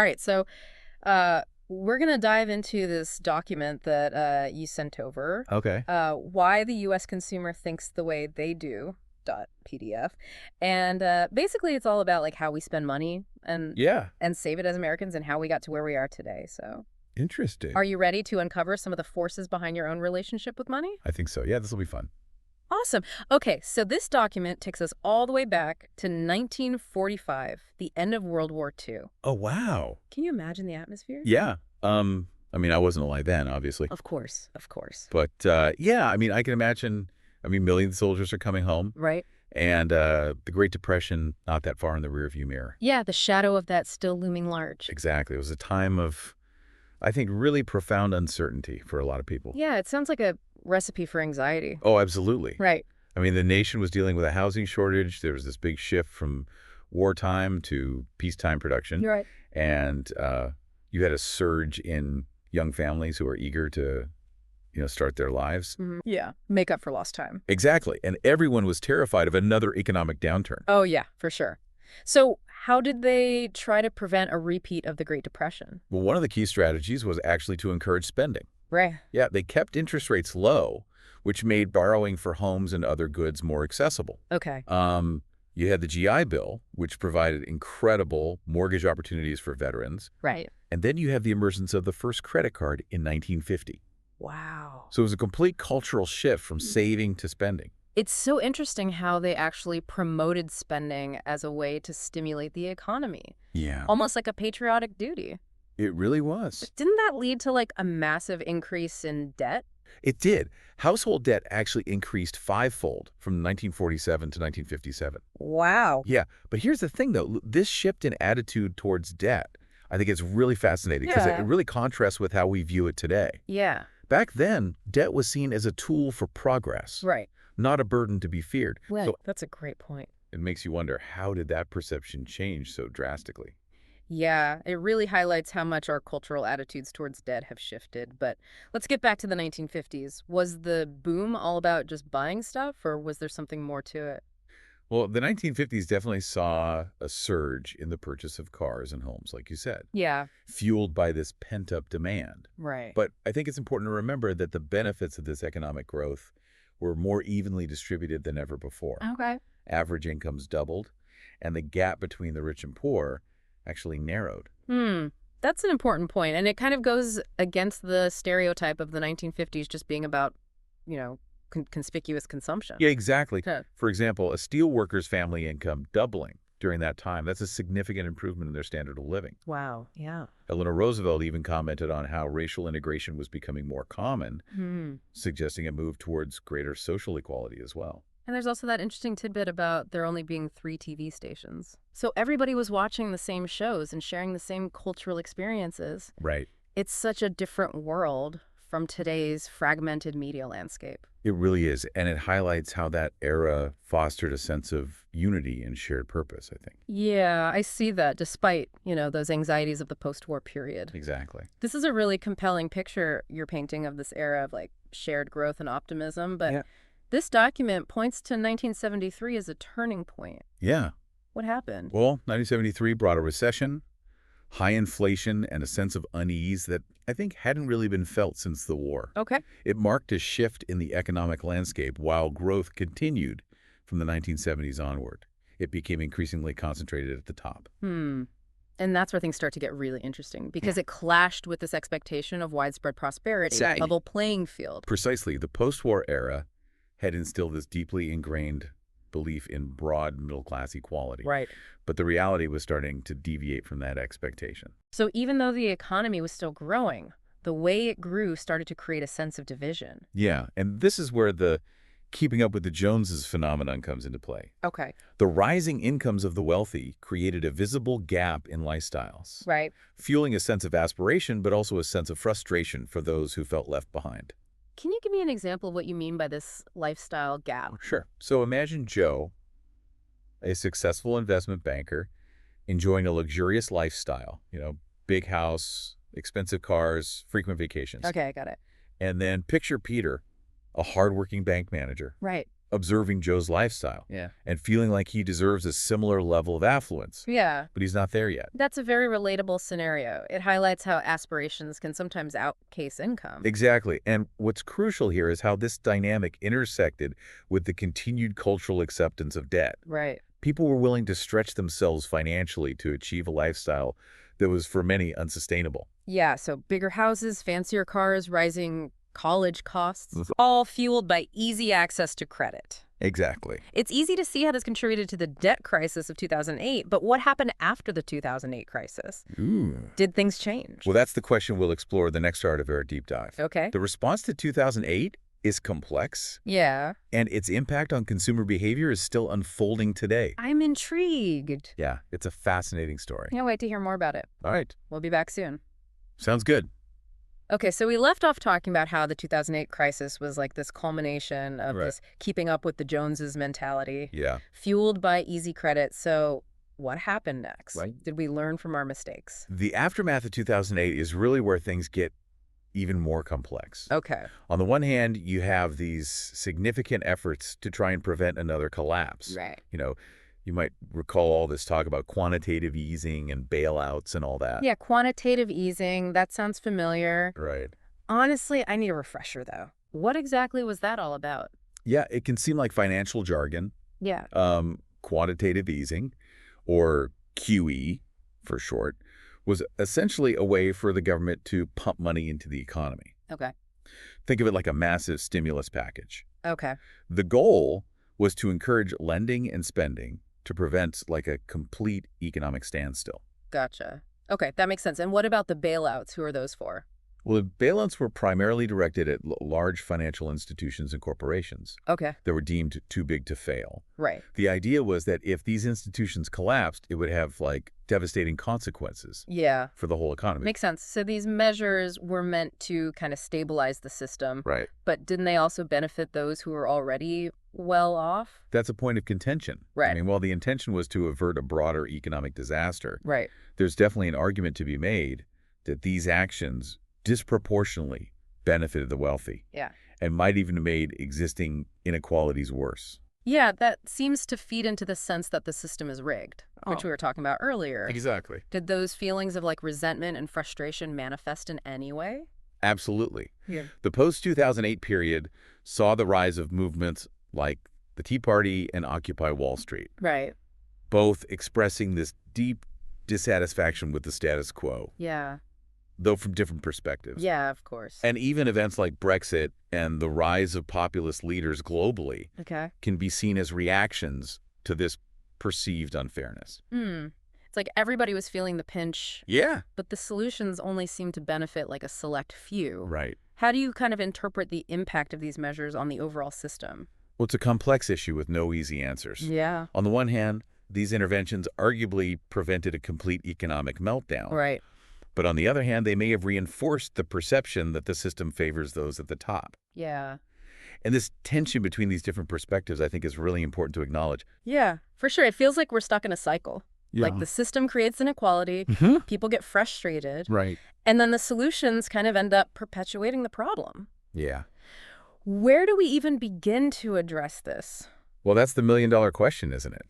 All right, so we're going to dive into this document that you sent over, Okay. why the U.S. consumer thinks the way they do, .pdf. And basically it's all about like how we spend money Yeah. and save it as Americans and how we got to where we are today. So Interesting. are you ready to uncover some of the forces behind your own relationship with money? I think so. Yeah, this will be fun. Awesome. Okay, so this document takes us all the way back to 1945, the end of World War II. Oh, wow. Can you imagine the atmosphere? Yeah. I mean, I wasn't alive then, obviously. Of course, of course. But yeah, I mean, I can imagine, millions of soldiers are coming home Right? and the Great Depression not that far in the rearview mirror. Yeah, the shadow of that still looming large. Exactly. It was a time of, I think, really profound uncertainty for a lot of people. Yeah, it sounds like a recipe for anxiety. Oh, absolutely. Right. I mean, the nation was dealing with a housing shortage. There was this big shift from wartime to peacetime production. You're right. And you had a surge in young families who are eager to, start their lives. Yeah, make up for lost time. Exactly. And everyone was terrified of another economic downturn. Oh, yeah, for sure. So how did they try to prevent a repeat of the Great Depression? Well, one of the key strategies was actually to encourage spending. Right. Yeah, they kept interest rates low, which made borrowing for homes and other goods more accessible. Okay. You had the GI Bill, which provided incredible mortgage opportunities for veterans. Right. And then you have the emergence of the first credit card in 1950. Wow. So it was a complete cultural shift from saving to spending. It's so interesting how they actually promoted spending as a way to stimulate the economy, Yeah. almost like a patriotic duty. It really was. Didn't that lead to like a massive increase in debt? It did. Household debt actually increased fivefold from 1947 to 1957. Wow. Yeah, but here's the thing, though. This shift in attitude towards debt, I think it's really fascinating because it Yeah. really contrasts with how we view it today. Yeah. Back then, debt was seen as a tool for progress, Right. not a burden to be feared. Well, So that's a great point. it makes you wonder, how did that perception change so drastically? Yeah, it really highlights how much our cultural attitudes towards debt have shifted. But let's get back to the 1950s. Was the boom all about just buying stuff, or was there something more to it? Well, the 1950s definitely saw a surge in the purchase of cars and homes, like you said, Yeah, fueled by this pent-up demand. right. But I think it's important to remember that the benefits of this economic growth were more evenly distributed than ever before. Okay. Average incomes doubled, and the gap between the rich and poor actually narrowed. That's an important point, and it kind of goes against the stereotype of the 1950s just being about, conspicuous consumption. Yeah, exactly. Huh. For example, a steel worker's family income doubling during that time, that's a significant improvement in their standard of living. Wow. Yeah. Eleanor Roosevelt even commented on how racial integration was becoming more common, suggesting a move towards greater social equality as well. And there's also that interesting tidbit about there only being 3 TV stations. So everybody was watching the same shows and sharing the same cultural experiences. Right. It's such a different world from today's fragmented media landscape. It really is, and it highlights how that era fostered a sense of unity and shared purpose, I think. Yeah, I see that despite, those anxieties of the post-war period. Exactly. This is a really compelling picture you're painting of this era of like shared growth and optimism, but Yeah. this document points to 1973 as a turning point. Yeah. What happened? Well, 1973 brought a recession, high inflation, and a sense of unease that I think hadn't really been felt since the war. Okay. It marked a shift in the economic landscape while growth continued from the 1970s onward. It became increasingly concentrated at the top. And that's where things start to get really interesting because it clashed with this expectation of widespread prosperity, Exactly. level playing field. Precisely, the post-war era had instilled this deeply ingrained belief in broad middle-class equality. Right. But the reality was starting to deviate from that expectation. So even though the economy was still growing, the way it grew started to create a sense of division. Yeah, and this is where the keeping up with the Joneses phenomenon comes into play. Okay. The rising incomes of the wealthy created a visible gap in lifestyles, Right. fueling a sense of aspiration, but also a sense of frustration for those who felt left behind. Can you give me an example of what you mean by this lifestyle gap? Sure. So imagine Joe, a successful investment banker, enjoying a luxurious lifestyle, big house, expensive cars, frequent vacations. Okay, I got it. And then picture Peter, a hardworking bank manager, Right. observing Joe's lifestyle Yeah. and feeling like he deserves a similar level of affluence, Yeah. but he's not there yet. That's a very relatable scenario. It highlights how aspirations can sometimes outpace income. Exactly. And what's crucial here is how this dynamic intersected with the continued cultural acceptance of debt. Right. People were willing to stretch themselves financially to achieve a lifestyle that was for many unsustainable. Yeah, so bigger houses, fancier cars, rising college costs, all fueled by easy access to credit. Exactly. It's easy to see how this contributed to the debt crisis of 2008, but what happened after the 2008 crisis? Ooh. Did things change? Well, that's the question we'll explore in the next part of our deep dive. Okay. The response to 2008 is complex, Yeah. and its impact on consumer behavior is still unfolding today. I'm intrigued. Yeah, it's a fascinating story. Can't wait to hear more about it. All right. We'll be back soon. Sounds good. Okay, so we left off talking about how the 2008 crisis was like this culmination of Right. this keeping up with the Joneses mentality, Yeah. fueled by easy credit. So what happened next? Right. Did we learn from our mistakes? The aftermath of 2008 is really where things get even more complex. Okay. On the one hand, you have these significant efforts to try and prevent another collapse. Right. You might recall all this talk about quantitative easing and bailouts and all that. Yeah, quantitative easing, that sounds familiar. Right. Honestly, I need a refresher, though. What exactly was that all about? Yeah, it can seem like financial jargon. Yeah. Quantitative easing, or QE for short, was essentially a way for the government to pump money into the economy. Okay. Think of it like a massive stimulus package. Okay. The goal was to encourage lending and spending to prevent like a complete economic standstill. Gotcha. Okay, that makes sense. And what about the bailouts? Who are those for? Well, the bailouts were primarily directed at large financial institutions and corporations Okay. that were deemed too big to fail. Right. The idea was that if these institutions collapsed, it would have like devastating consequences Yeah. for the whole economy. Makes sense. So these measures were meant to kind of stabilize the system, Right. but didn't they also benefit those who were already well off? That's a point of contention. Right. I mean, while the intention was to avert a broader economic disaster, Right. there's definitely an argument to be made that these actions disproportionately benefited the wealthy Yeah. and might even have made existing inequalities worse. Yeah, that seems to feed into the sense that the system is rigged, which Oh. we were talking about earlier. Exactly. Did those feelings of like resentment and frustration manifest in any way? Absolutely. Yeah. The post-2008 period saw the rise of movements like the Tea Party and Occupy Wall Street, Right. both expressing this deep dissatisfaction with the status quo, Yeah. though from different perspectives. Yeah, of course. And even events like Brexit and the rise of populist leaders globally Okay. can be seen as reactions to this perceived unfairness. It's like everybody was feeling the pinch, Yeah. but the solutions only seemed to benefit like a select few. Right. How do you kind of interpret the impact of these measures on the overall system? Well, it's a complex issue with no easy answers. Yeah. On the one hand, these interventions arguably prevented a complete economic meltdown. Right. But on the other hand, they may have reinforced the perception that the system favors those at the top. Yeah. And this tension between these different perspectives, I think, is really important to acknowledge. Yeah, for sure. It feels like we're stuck in a cycle. Like the system creates inequality, people get frustrated, Right. and then the solutions kind of end up perpetuating the problem. Yeah. Where do we even begin to address this? Well, that's the million-dollar question, isn't it?